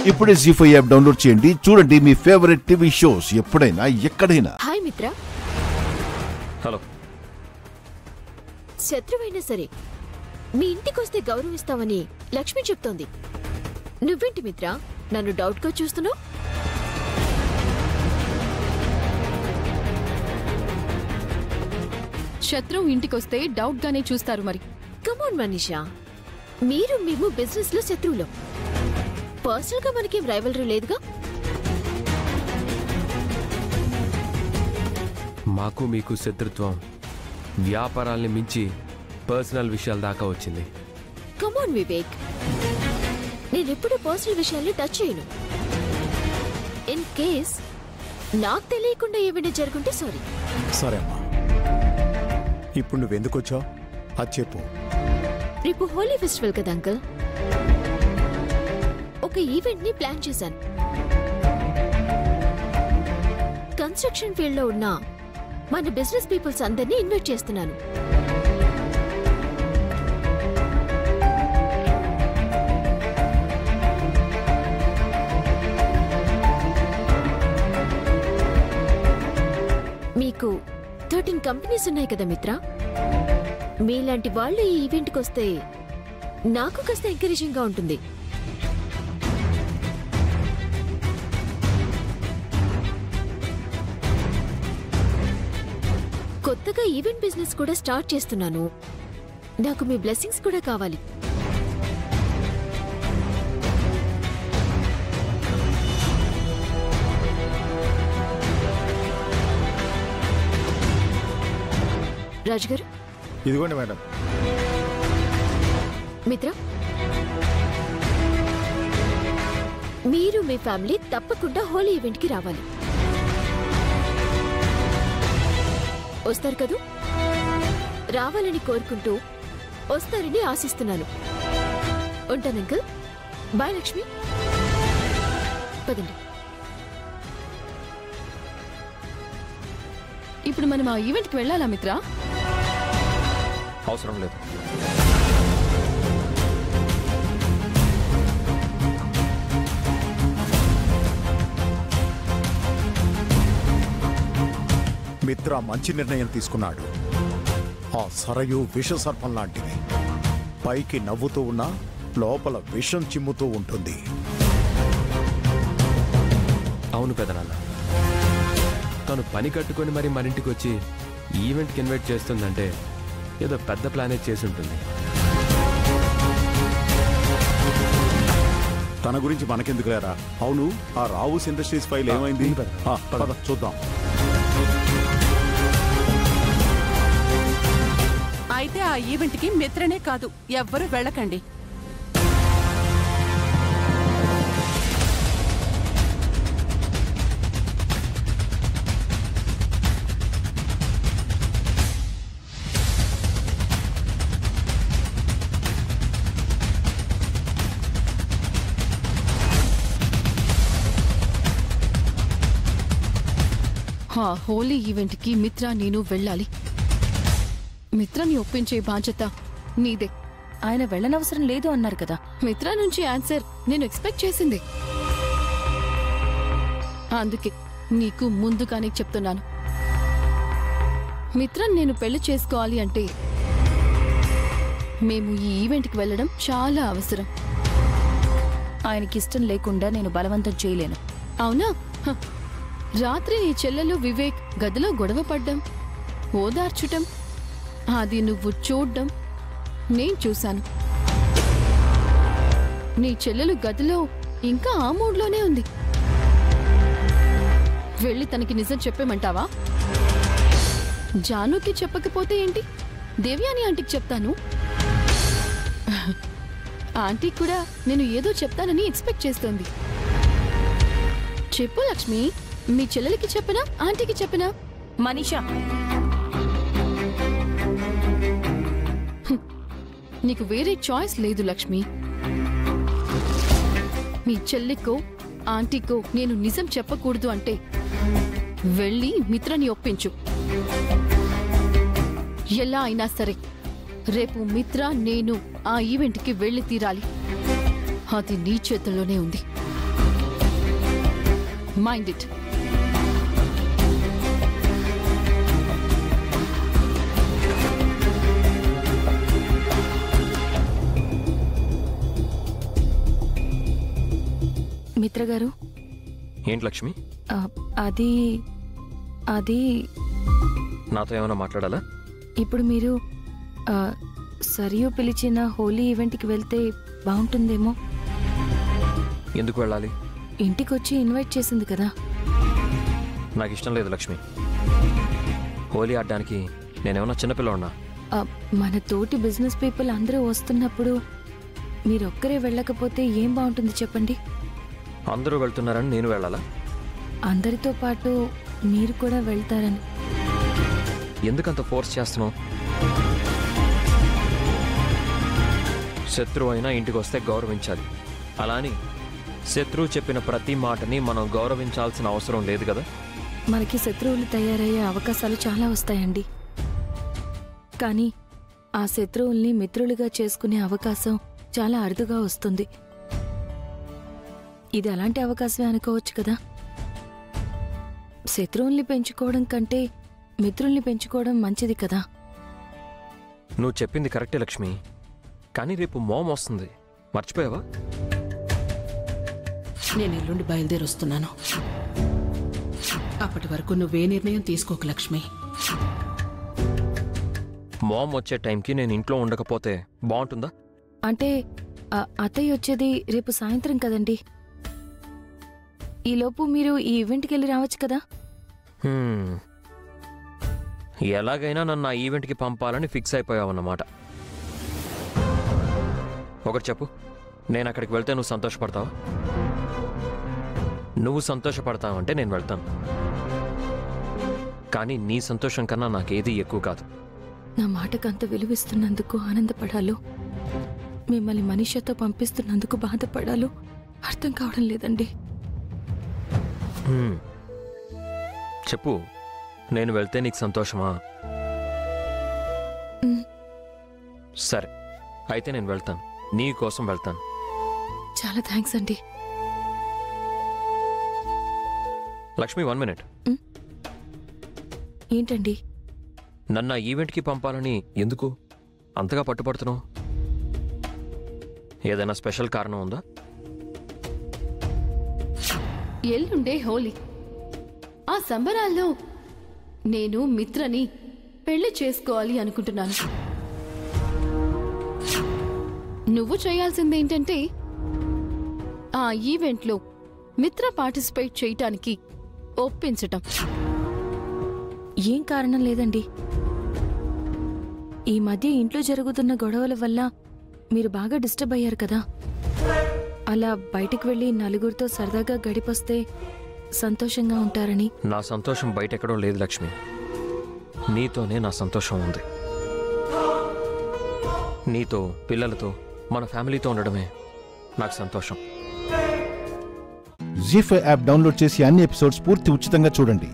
ఇప్పుడే జీ5 app download చేయండి. చూడండి మీ ఫేవరెట్ టీవీ షోస్ ఎప్పుడైనా ఎక్కడైనా. హాయ్ మిత్ర. హలో. శత్రువైనా సరే మీ ఇంటికొస్తే గౌరవిస్తావని లక్ష్మి చెప్తోంది. నువ్వేంటి మిత్ర నన్ను డౌట్గా చూస్తున్నావు? శత్రువు ఇంటికొస్తే డౌట్ గానే చూస్తారు. మరి కమాన్ మనీషా, మీరు మేము బిజినెస్ లో శత్రువులు. పర్సనల్ గా మనకేం రైవలరీ లేదుగా. మాకు మీకు శత్రుత్వం వ్యాపారాల్ని మించి పర్సనల్ విషయాల దాకా వచ్చింది. కమాన్ వివేక్, నేనెప్పుడు పర్సనల్ విషయాల్ని టచ్ చేయను. ఇన్ కేస్ నాకు తెలియకుండా ఏమైనా జరుగుంటే సారీ. సరే అమ్మా, ఇప్పుడు నువ్వెందుకు వచ్చావు అది చెప్పు. రేపు హోలీ ఫెస్టివల్ కదా అంకుల్, ఒక ఈవెంట్ ని ప్లాన్ చేశాను. కన్స్ట్రక్షన్ ఫీల్డ్ లో ఉన్న మన బిజినెస్ పీపుల్స్ అందరినీ ఇన్వైట్ చేస్తున్నాను. మీకు 13 కంపెనీస్ ఉన్నాయి కదా మిత్ర. మీలాంటి వాళ్ళు ఈ ఈవెంట్కి వస్తే నాకు కాస్త ఎంకరేజింగ్ గా ఉంటుంది. కొత్తగా ఈవెంట్ బిజినెస్ కూడా స్టార్ట్ చేస్తున్నాను. నాకు మీ బ్లెస్సింగ్స్ కూడా కావాలి. రాజు గారు, ఇదిగోండి మేడం. మిత్ర, మీరు మీ ఫ్యామిలీ తప్పకుండా హోలీ ఈవెంట్ కి రావాలి. వస్తారు కదూ? రావాలని కోరుకుంటూ వస్తారని ఆశిస్తున్నాను. ఉంటాను అంకుల్. బాయ్ లక్ష్మి. పదండి. ఇప్పుడు మనం ఆ ఈవెంట్కి వెళ్ళాలా మిత్ర? అవసరం లేదు. మిత్ర మంచి నిర్ణయం తీసుకున్నాడు. ఆ సరయు విషసర్పం లాంటిది. పైకి నవ్వుతూ ఉన్నా లోపల విషం చిమ్ముతూ ఉంటుంది. అవును పెదనాన్న, తను పని కట్టుకొని మరి మరింటికి వచ్చి ఈవెంట్కి ఇన్వైట్ చేస్తుందంటే ఏదో పెద్ద ప్లానే చేసి ఉంటుంది. తన గురించి మనకెందుకు లేరా? అవును, ఆ రావుస్ ఇండస్ట్రీస్ ఫైల్ ఏమైంది? పద చూద్దాం. అయితే ఆ ఈవెంట్ కి మిత్రనే కాదు, ఎవ్వరూ వెళ్ళకండి. హోలీ ఈవెంట్ కి మిత్ర నేను వెళ్ళాలి. మిత్రని ఒప్పించే బాధ్యత నీదే. ఆయన వెళ్ళనవసరం లేదు అన్నారు కదా. మిత్ర నుంచి ఆన్సర్ నేను ఎక్స్పెక్ట్ చేసింది. అందుకే నీకు ముందుగానే చెప్తున్నాను. మిత్రని నేను పెళ్లి చేసుకోవాలి అంటే మేము ఈ ఈవెంట్కి వెళ్ళడం చాలా అవసరం. ఆయనకిష్టం లేకుండా నేను బలవంతం చేయలేను. అవునా? రాత్రి నీ చెల్లెలు వివేక్ గదిలో గొడవ పడ్డం, ఓదార్చుటం, అది నువ్వు చూడ్డం నేను చూశాను. నీ చెల్లెలు గదిలో ఇంకా ఆ మూడ్లోనే ఉంది. వెళ్ళి తనకి నిజం చెప్పేమంటావా? జానుకి చెప్పకపోతే ఏంటి, దేవ్యాని ఆంటీకి చెప్తాను. ఆంటీ కూడా నేను ఏదో చెప్తానని ఎక్స్పెక్ట్ చేస్తోంది. చెప్పు లక్ష్మి, మీ చెల్లెలకి చెప్పనా ఆంటీకి చెప్పనా? మనీషా, నీకు వేరే చాయిస్ లేదు లక్ష్మి. మీ చెల్లికో ఆంటీకో నేను నిజం చెప్పకూడదు అంటే వెళ్ళి మిత్రని ఒప్పించు. ఎలా అయినా సరే రేపు మిత్ర నేను ఆ ఈవెంట్కి వెళ్ళి తీరాలి. అది నీ చేతుల్లోనే ఉంది. Mind it. మిత్ర గారు, ఏంటి లక్ష్మి, ఆ, అది అది నాతో ఏమైనా మాట్లాడాలా? ఇప్పుడు మీరు ఆ, సరియు పిలిచిన హోలీ ఈవెంట్కి వెళ్తే బాగుంటుందేమో. ఎందుకు వెళ్ళాలి? ఇంటికొచ్చి ఇన్వైట్ చేసింది కదా. నాకు ఇష్టం లేదు లక్ష్మి. హోలీ ఆడడానికి నేనేమన్నా చిన్నపిల్లన్నా? ఆ, మన తోటి బిజినెస్ పీపుల్ అందరూ వస్తున్నప్పుడు మీరొక్కరే వెళ్ళకపోతే ఏం బాగుంటుంది చెప్పండి. అందరూ వెళ్తున్నారని నేను వెళ్ళాలా? అందరితో పాటు మీరు కూడా వెళ్తారని. ఎందుకంత ఫోర్స్ చేస్తున్నావు? శత్రువు అయినా ఇంటికి వస్తే గౌరవించాలి. అలా అని శత్రువు చెప్పిన ప్రతి మాటని మనం గౌరవించాల్సిన అవసరం లేదు కదా. మనకి శత్రువులు తయారయ్యే అవకాశాలు చాలా వస్తాయండి. కానీ ఆ శత్రువుల్ని మిత్రులుగా చేసుకునే అవకాశం చాలా అరుదుగా వస్తుంది. ఇది అలాంటి అవకాశమే అనుకోవచ్చు కదా. శత్రువుల్ని పెంచుకోవడం కంటే మిత్రుల్ని పెంచుకోవడం మంచిది కదా. నువ్వు చెప్పింది కరెక్టే లక్ష్మి, కానీ రేపు మోమ్ వస్తుంది, మర్చిపోయావా? నేను ఎల్లుండి బయలుదేరి వస్తున్నాను. అప్పటి వరకు నువ్వే నిర్ణయం తీసుకోకు లక్ష్మి. మోమ్ వచ్చే టైంకి నేను ఇంట్లో ఉండకపోతే బాగుంటుందా? అంటే అత్తయ్య వచ్చేది రేపు సాయంత్రం కదండి. ఈలోపు మీరు ఈ ఈవెంట్కి వెళ్ళి రావచ్చు కదా. ఎలాగైనా నన్ను ఆ ఈవెంట్కి పంపాలని ఫిక్స్ అయిపోయావన్నమాట. ఒకటి చెప్పు, నేను అక్కడికి వెళ్తే నువ్వు సంతోషపడతావా? నువ్వు సంతోషపడతావంటే నేను వెళ్తాను, కానీ నీ సంతోషం కన్నా నాకేది ఎక్కువ కాదు. నా మాటకు అంత విలువిస్తున్నందుకు ఆనందపడాలో, మిమ్మల్ని మనిషితో పంపిస్తున్నందుకు బాధపడాలో అర్థం కావడం లేదండి. చెప్పు, నేను వెళ్తే నీకు సంతోషమా? సరే, అయితే నేను వెళ్తాను, నీ కోసం వెళ్తాను. చాలా థ్యాంక్స్ అండి. లక్ష్మి, 1 మినిట్. ఏంటండి? నన్ను ఆ ఈవెంట్కి పంపాలని ఎందుకు అంతగా పట్టుపడుతున్నావు? ఏదైనా స్పెషల్ కారణం ఉందా? ఎల్లుండే హోలీ. ఆ సంబరాల్లో నేను మిత్రని పెళ్లి చేసుకోవాలి అనుకుంటున్నాను. నువ్వు చేయాల్సిందేంటంటే ఆ ఈవెంట్లో మిత్ర పార్టిసిపేట్ చేయటానికి ఒప్పించటం. ఏం కారణం లేదండి. ఈ మధ్య ఇంట్లో జరుగుతున్న గొడవల వల్ల మీరు బాగా డిస్టర్బ్ అయ్యారు కదా. అలా బయటికి వెళ్ళి నలుగురితో సరదాగా గడిపొస్తే సంతోషంగా ఉంటారని. నా సంతోషం బయటెక్కడో లేదు లక్ష్మి, నీతోనే నా సంతోషం ఉంది. నీతో, పిల్లలతో, మన ఫ్యామిలీతో ఉండడమే నాకు సంతోషం. జీ5 యాప్ డౌన్లోడ్ చేసి అన్ని ఎపిసోడ్స్ పూర్తి ఉచితంగా చూడండి.